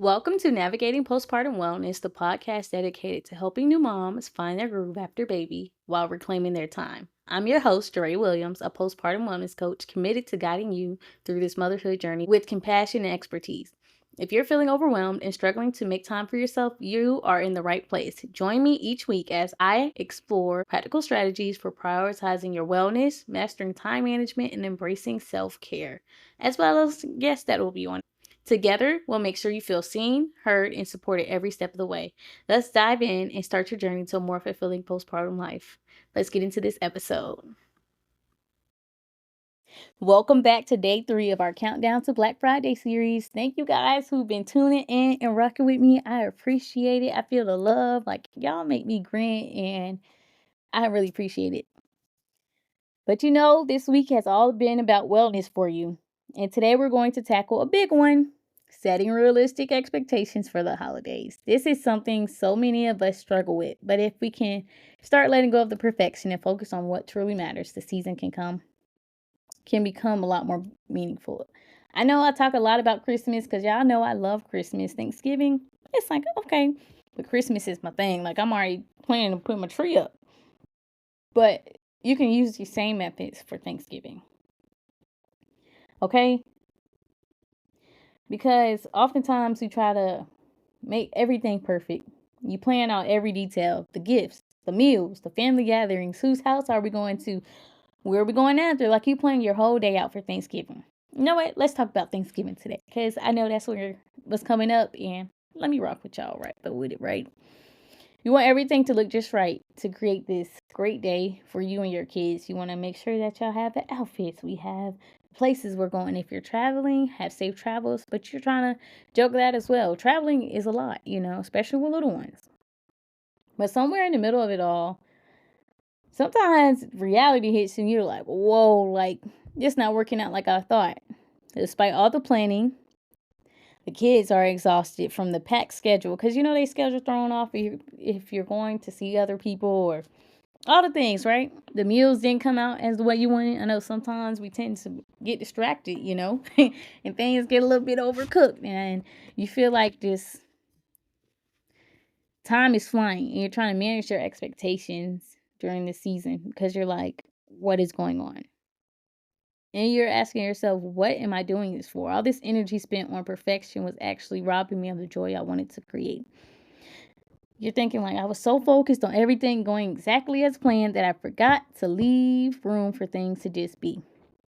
Welcome to Navigating Postpartum Wellness, the podcast dedicated to helping new moms find their groove after baby while reclaiming their time. I'm your host, Jaree Williams, a postpartum wellness coach committed to guiding you through this motherhood journey with compassion and expertise. If you're feeling overwhelmed and struggling to make time for yourself, you are in the right place. Join me each week as I explore practical strategies for prioritizing your wellness, mastering time management, and embracing self-care, as well as guests that will be on. Together, we'll make sure you feel seen, heard, and supported every step of the way. Let's dive in and start your journey to a more fulfilling postpartum life. Let's get into this episode. Welcome back to day 3 of our Countdown to Black Friday series. Thank you guys who've been tuning in and rocking with me. I appreciate it. I feel the love. Y'all make me grin, and I really appreciate it. But this week has all been about wellness for you. And today we're going to tackle a big one: setting realistic expectations for the holidays. This is something so many of us struggle with, but if we can start letting go of the perfection and focus on what truly matters, the season can become a lot more meaningful. I know I talk a lot about Christmas because y'all know I love Christmas. Thanksgiving, it's like, okay, but Christmas is my thing. Like, I'm already planning to put my tree up. But you can use the same methods for Thanksgiving. Okay? Because oftentimes we try to make everything perfect. You plan out every detail: the gifts, the meals, the family gatherings, whose house are we going to, where are we going after? Like, you plan your whole day out for Thanksgiving. You know what? Let's talk about Thanksgiving today, because I know that's what's coming up, and let me rock with y'all with it, right? You want everything to look just right to create this great day for you and your kids. You want to make sure that y'all have the outfits. We have places we're going. If you're traveling, have safe travels, but you're trying to joke that as well. Traveling is a lot, especially with little ones. But somewhere in the middle of it all, sometimes reality hits and you're like, whoa, like, it's not working out like I thought. Despite all the planning, the kids are exhausted from the packed schedule because they schedule thrown off if you're going to see other people or all the things, right? The meals didn't come out as the way you wanted. I know sometimes we tend to get distracted, and things get a little bit overcooked, and you feel like this time is flying and you're trying to manage your expectations during this season because you're like, what is going on? And you're asking yourself, what am I doing this for? All this energy spent on perfection was actually robbing me of the joy I wanted to create. You're thinking, like, I was so focused on everything going exactly as planned that I forgot to leave room for things to just be.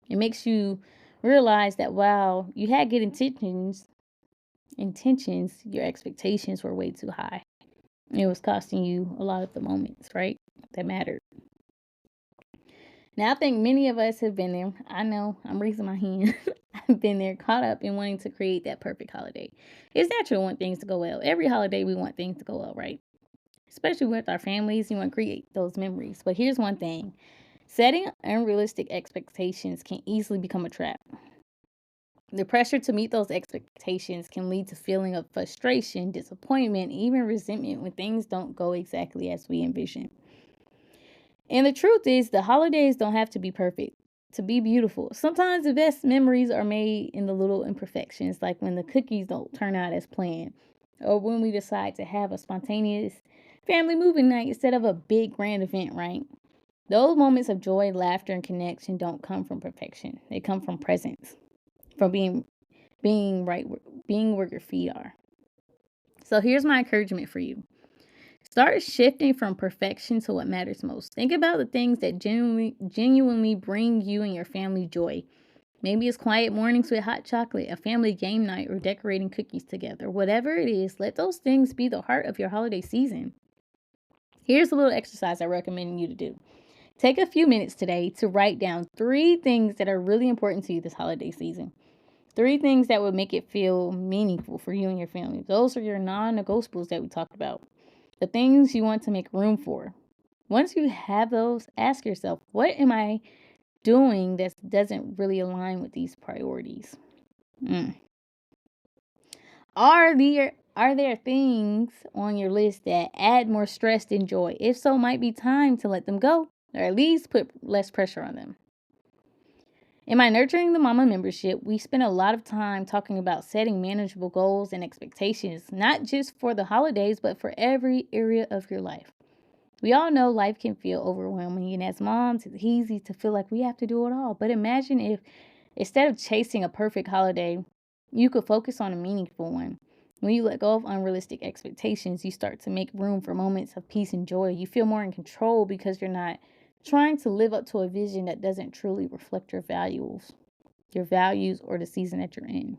It makes you realize that while you had good intentions, your expectations were way too high. It was costing you a lot of the moments, right, that mattered. Now, I think many of us have been there. I know, I'm raising my hand. I've been there, caught up in wanting to create that perfect holiday. It's natural to want things to go well. Every holiday, we want things to go well, right? Especially with our families, you want to create those memories. But here's one thing: setting unrealistic expectations can easily become a trap. The pressure to meet those expectations can lead to feeling of frustration, disappointment, even resentment when things don't go exactly as we envision. And the truth is, the holidays don't have to be perfect to be beautiful. Sometimes the best memories are made in the little imperfections, like when the cookies don't turn out as planned, or when we decide to have a spontaneous family movie night instead of a big grand event, right? Those moments of joy, laughter, and connection don't come from perfection. They come from presence, from being where your feet are. So here's my encouragement for you. Start shifting from perfection to what matters most. Think about the things that genuinely bring you and your family joy. Maybe it's quiet mornings with hot chocolate, a family game night, or decorating cookies together. Whatever it is, let those things be the heart of your holiday season. Here's a little exercise I recommend you to do. Take a few minutes today to write down 3 things that are really important to you this holiday season. 3 things that would make it feel meaningful for you and your family. Those are your non-negotiables that we talked about. The things you want to make room for. Once you have those, ask yourself, what am I doing that doesn't really align with these priorities? Are there things on your list that add more stress than joy? If so, might be time to let them go, or at least put less pressure on them. In my Nurturing the Mama membership, we spend a lot of time talking about setting manageable goals and expectations, not just for the holidays, but for every area of your life. We all know life can feel overwhelming, and as moms, it's easy to feel like we have to do it all. But imagine if, instead of chasing a perfect holiday, you could focus on a meaningful one. When you let go of unrealistic expectations, you start to make room for moments of peace and joy. You feel more in control because you're not trying to live up to a vision that doesn't truly reflect your values, or the season that you're in.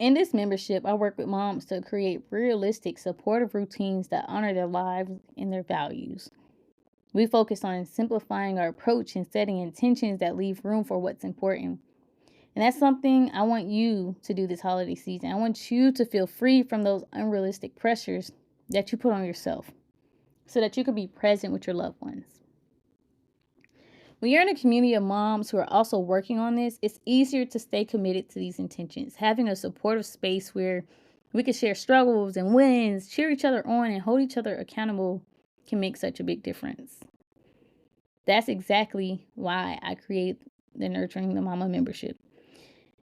In this membership, I work with moms to create realistic, supportive routines that honor their lives and their values. We focus on simplifying our approach and setting intentions that leave room for what's important. And that's something I want you to do this holiday season. I want you to feel free from those unrealistic pressures that you put on yourself so that you can be present with your loved ones. When you're in a community of moms who are also working on this, it's easier to stay committed to these intentions. Having a supportive space where we can share struggles and wins, cheer each other on, and hold each other accountable can make such a big difference. That's exactly why I create the Nurturing the Mama membership.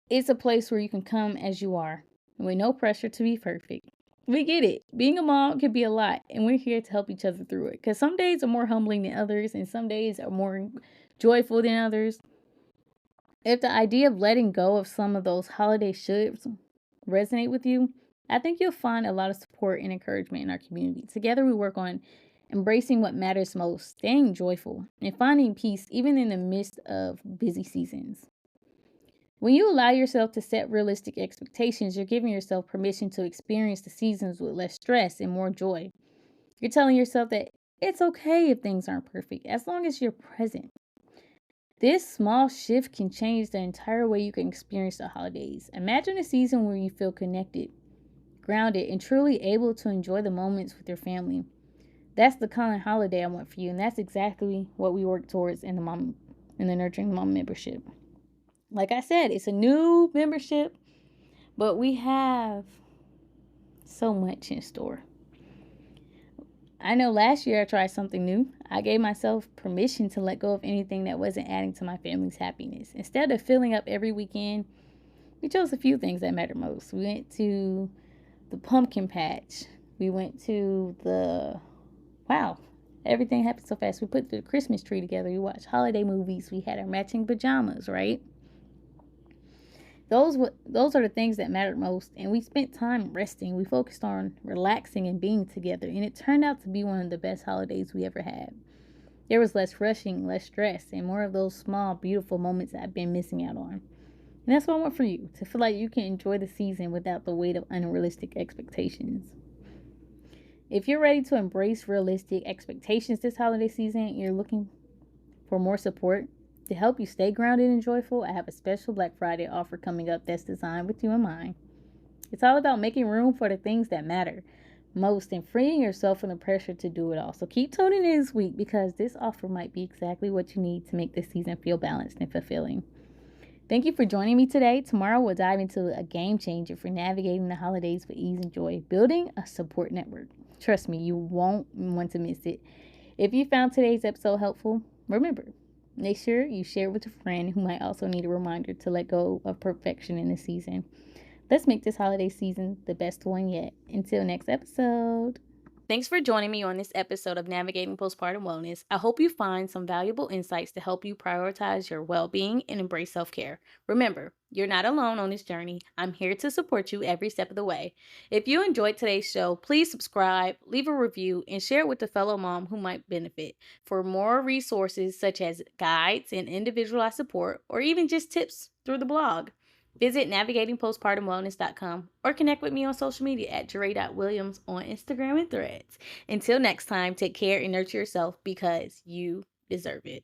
It's a place where you can come as you are, with no pressure to be perfect. We get it. Being a mom can be a lot, and we're here to help each other through it. Because some days are more humbling than others, and some days are more joyful than others. If the idea of letting go of some of those holiday shoulds resonate with you, I think you'll find a lot of support and encouragement in our community. Together, we work on embracing what matters most, staying joyful, and finding peace even in the midst of busy seasons. When you allow yourself to set realistic expectations, you're giving yourself permission to experience the seasons with less stress and more joy. You're telling yourself that it's okay if things aren't perfect, as long as you're present. This small shift can change the entire way you can experience the holidays. Imagine a season where you feel connected, grounded, and truly able to enjoy the moments with your family. That's the kind of holiday I want for you, and that's exactly what we work towards in the Nurturing Mom membership. Like I said, it's a new membership, but we have so much in store. I know last year I tried something new. I gave myself permission to let go of anything that wasn't adding to my family's happiness. Instead of filling up every weekend, we chose a few things that matter most. We went to the pumpkin patch. We went to everything happened so fast. We put the Christmas tree together. We watched holiday movies. We had our matching pajamas, right? Those are the things that mattered most, and we spent time resting. We focused on relaxing and being together, and it turned out to be one of the best holidays we ever had. There was less rushing, less stress, and more of those small, beautiful moments that I've been missing out on. And that's what I want for you, to feel like you can enjoy the season without the weight of unrealistic expectations. If you're ready to embrace realistic expectations this holiday season, you're looking for more support, to help you stay grounded and joyful, I have a special Black Friday offer coming up that's designed with you in mind. It's all about making room for the things that matter most and freeing yourself from the pressure to do it all. So keep tuning in this week because this offer might be exactly what you need to make this season feel balanced and fulfilling. Thank you for joining me today. Tomorrow we'll dive into a game changer for navigating the holidays with ease and joy, building a support network. Trust me, you won't want to miss it. If you found today's episode helpful, remember, make sure you share it with a friend who might also need a reminder to let go of perfection in this season. Let's make this holiday season the best one yet. Until next episode. Thanks for joining me on this episode of Navigating Postpartum Wellness. I hope you find some valuable insights to help you prioritize your well-being and embrace self-care. Remember, you're not alone on this journey. I'm here to support you every step of the way. If you enjoyed today's show, please subscribe, leave a review, and share it with a fellow mom who might benefit. For more resources such as guides and individualized support, or even just tips through the blog, visit navigatingpostpartumwellness.com or connect with me on social media at Jaree.Williams on Instagram and Threads. Until next time, take care and nurture yourself because you deserve it.